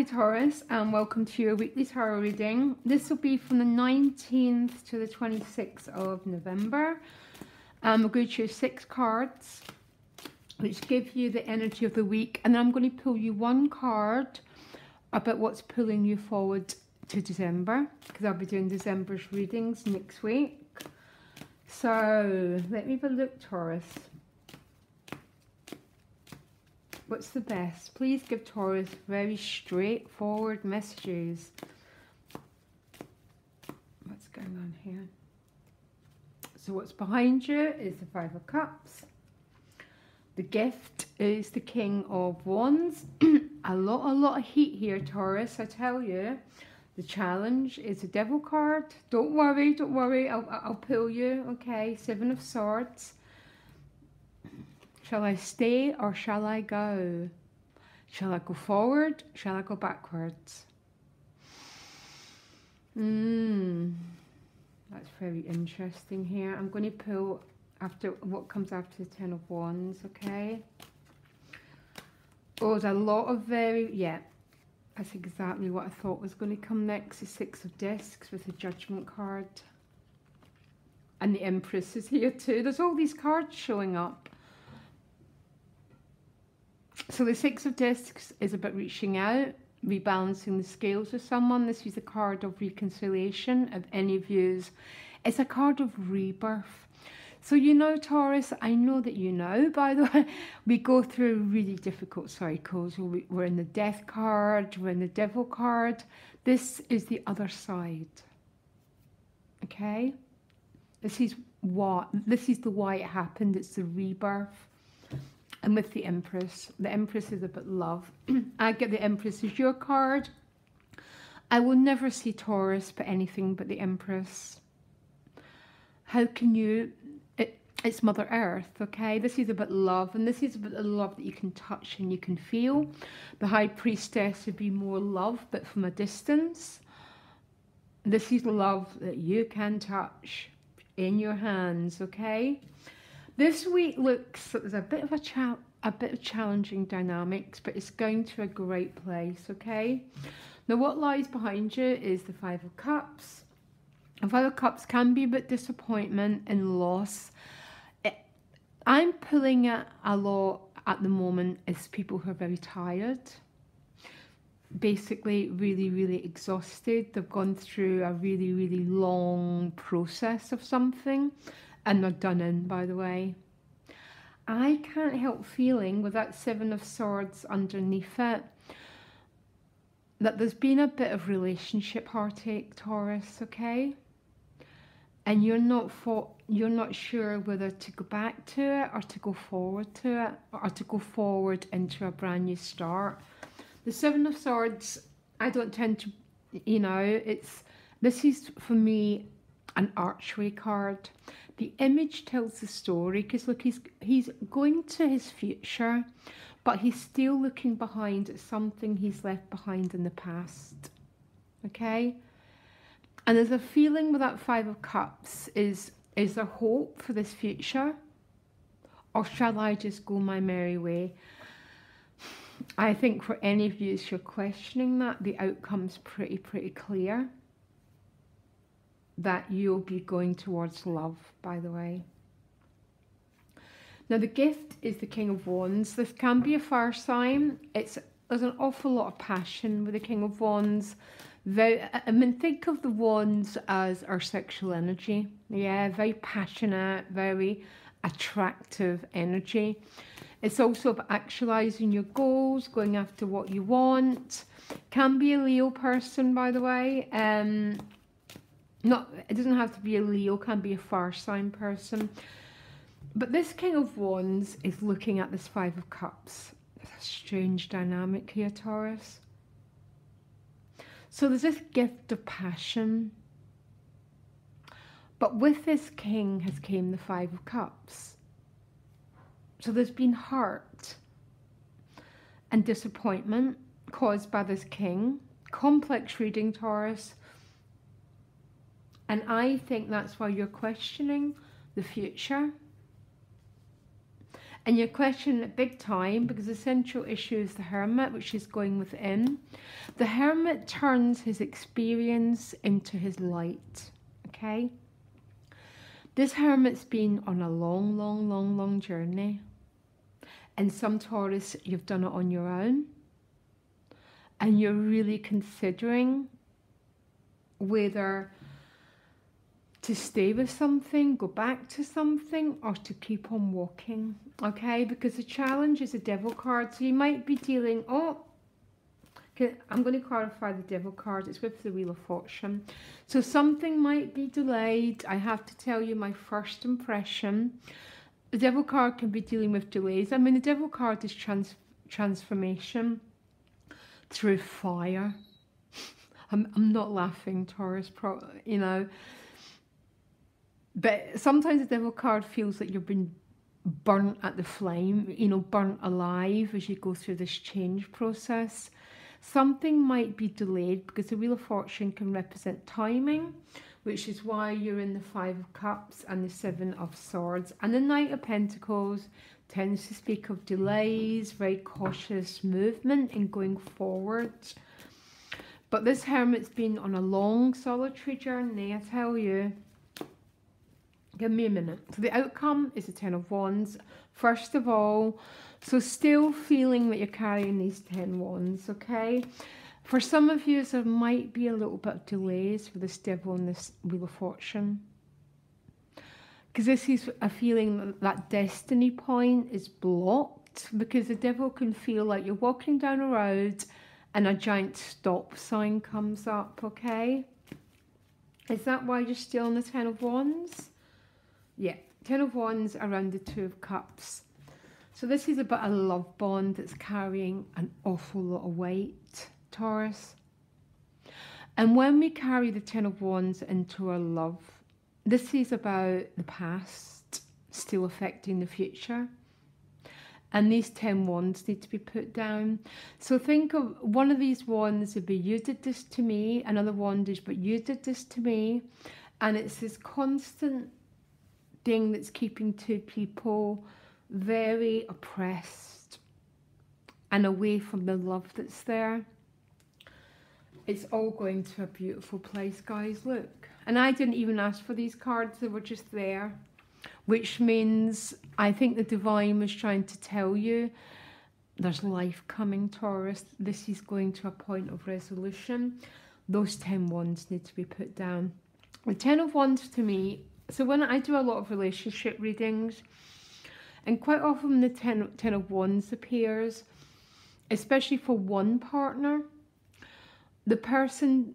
Taurus, and welcome to your weekly tarot reading. This will be from the 19th to the 26th of November. We're going to choose 6 cards which give you the energy of the week, and then I'm going to pull you one card about what's pulling you forward to December, because I'll be doing December's readings next week. So let me have a look, Taurus. What's the best? Please give Taurus very straightforward messages. What's going on here? So what's behind you is the 5 of Cups. The gift is the King of Wands. a lot of heat here, Taurus, I tell you. The challenge is the Devil card. Don't worry, I'll pull you, okay? 7 of Swords. Shall I stay or shall I go? Shall I go forward? Shall I go backwards? That's very interesting here. I'm going to pull after what comes after the 10 of Wands, okay? Oh, there's a lot of that's exactly what I thought was going to come next. The 6 of Discs with the Judgment card. And the Empress is here too. There's all these cards showing up. So the 6 of Discs is about reaching out, rebalancing the scales with someone. This is a card of reconciliation of any views. It's a card of rebirth. So you know, Taurus, I know that you know, by the way, we go through really difficult cycles. We're in the Death card, we're in the Devil card. This is the other side, okay? This is the why it happened. It's the rebirth. And with the Empress is about love. I get the Empress as your card. I will never see Taurus but anything but the Empress. How can you? It's Mother Earth, okay? This is about love, and this is about the love that you can touch and you can feel. The High Priestess would be more love, but from a distance. This is love that you can touch in your hands, okay? This week looks like there's a bit of challenging dynamics, but it's going to a great place, okay? Now, what lies behind you is the 5 of Cups. The 5 of Cups can be a bit disappointment and loss. I'm pulling it a lot at the moment as people who are very tired. Basically, really exhausted. They've gone through a really long process of something. And they're done in, by the way. I can't help feeling, with that 7 of Swords underneath it, that there's been a bit of relationship heartache, Taurus, okay? And you're not sure whether to go back to it or to go forward to it, or to go forward into a brand new start. The 7 of Swords, I don't tend to, this is for me an archway card. The image tells the story, because look, he's going to his future, but he's still looking behind at something he's left behind in the past, okay? And there's a feeling with that 5 of Cups, is there hope for this future? Or shall I just go my merry way? I think for any of you who are questioning that, the outcome's pretty clear. That you'll be going towards love, by the way. Now, the gift is the King of Wands. This can be a fire sign. There's an awful lot of passion with the King of Wands. Think of the wands as our sexual energy. Yeah, very passionate, very attractive energy. It's also about actualizing your goals, going after what you want. Can be a Leo person, by the way. It doesn't have to be a Leo, can be a fire sign person. But this King of Wands is looking at this 5 of Cups. There's a strange dynamic here, Taurus. So there's this gift of passion. But with this king has came the 5 of Cups. So there's been hurt and disappointment caused by this king. Complex reading, Taurus. And I think that's why you're questioning the future. And you're questioning it big time because the central issue is the Hermit, which is going within. The Hermit turns his experience into his light, okay? This Hermit's been on a long journey. And some Taurus, you've done it on your own. And you're really considering whether to stay with something, go back to something, or to keep on walking, okay? Because the challenge is a Devil card, so you might be dealing, okay, I'm going to clarify the Devil card, it's with the Wheel of Fortune. So something might be delayed. I have to tell you my first impression. The Devil card can be dealing with delays. I mean, the Devil card is transformation through fire. I'm not laughing, Taurus, you know. But sometimes the Devil card feels like you've been burnt at the flame, you know, burnt alive as you go through this change process. Something might be delayed because the Wheel of Fortune can represent timing, which is why you're in the Five of Cups and the Seven of Swords. And the Knight of Pentacles tends to speak of delays, very cautious movement in going forward. But this Hermit's been on a long solitary journey, I tell you. Give me a minute. So the outcome is the Ten of Wands. First of all, so still feeling that you're carrying these 10 wands, okay? For some of you, there might be a little bit of delays for this Devil and this Wheel of Fortune. Because this is a feeling that destiny point is blocked, because the Devil can feel like you're walking down a road and a giant stop sign comes up, okay? Is that why you're still on the Ten of Wands? Yeah, Ten of Wands around the Two of Cups. So this is about a love bond that's carrying an awful lot of weight, Taurus. And when we carry the Ten of Wands into our love, this is about the past still affecting the future. And these 10 wands need to be put down. So think of one of these wands would be, you did this to me. Another wand is, but you did this to me. And it's this constant thing that's keeping two people very oppressed and away from the love that's there. It's all going to a beautiful place, guys, look. And I didn't even ask for these cards, they were just there. Which means I think the divine was trying to tell you there's life coming, Taurus. This is going to a point of resolution. Those 10 wands need to be put down. The 10 of wands to me, so when I do a lot of relationship readings, and quite often the 10 of wands appears, especially for one partner, the person,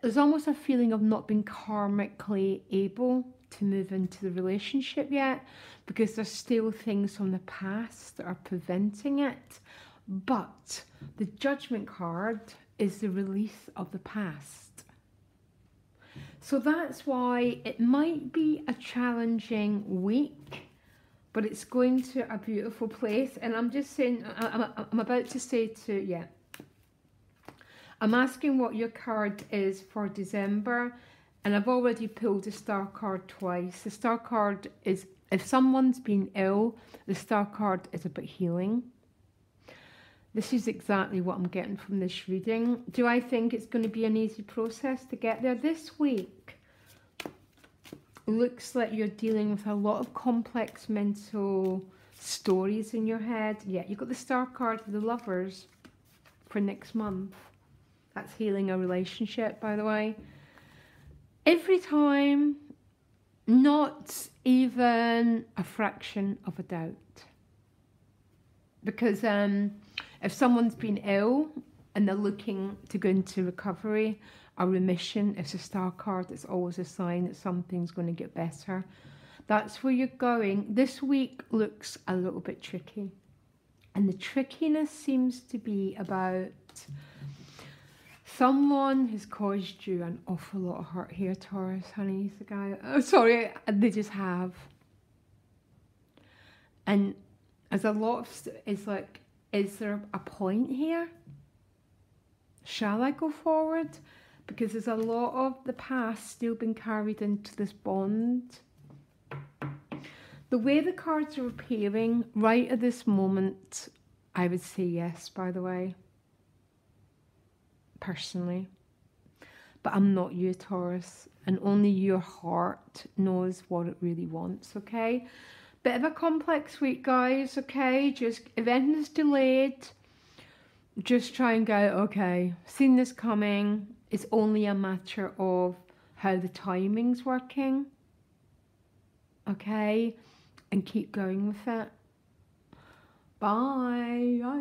there's almost a feeling of not being karmically able to move into the relationship yet, because there's still things from the past that are preventing it. But the Judgment card is the release of the past. So that's why it might be a challenging week, but it's going to a beautiful place. And I'm just saying, I'm about to say to, yeah, I'm asking what your card is for December, and I've already pulled the Star card twice. The Star card is, if someone's been ill, the Star card is about healing. This is exactly what I'm getting from this reading. Do I think it's going to be an easy process to get there? This week looks like you're dealing with a lot of complex mental stories in your head. Yeah, you've got the Star card for the Lovers for next month. That's healing a relationship, by the way. Every time, not even a fraction of a doubt. Because if someone's been ill and they're looking to go into recovery or remission, it's a Star card. It's always a sign that something's going to get better. That's where you're going. This week looks a little bit tricky. And the trickiness seems to be about someone has caused you an awful lot of hurt here, Taurus, honey. The guy, oh, sorry, they just have. And there's a lot of, it's like, is there a point here? Shall I go forward? Because there's a lot of the past still being carried into this bond. The way the cards are appearing right at this moment, I would say yes, by the way, personally. But I'm not you, Taurus, and only your heart knows what it really wants, okay? Bit of a complex week, guys, okay? Just, if anything's delayed, just try and go, okay, seen this coming. It's only a matter of how the timing's working, okay? And keep going with it. Bye. Bye.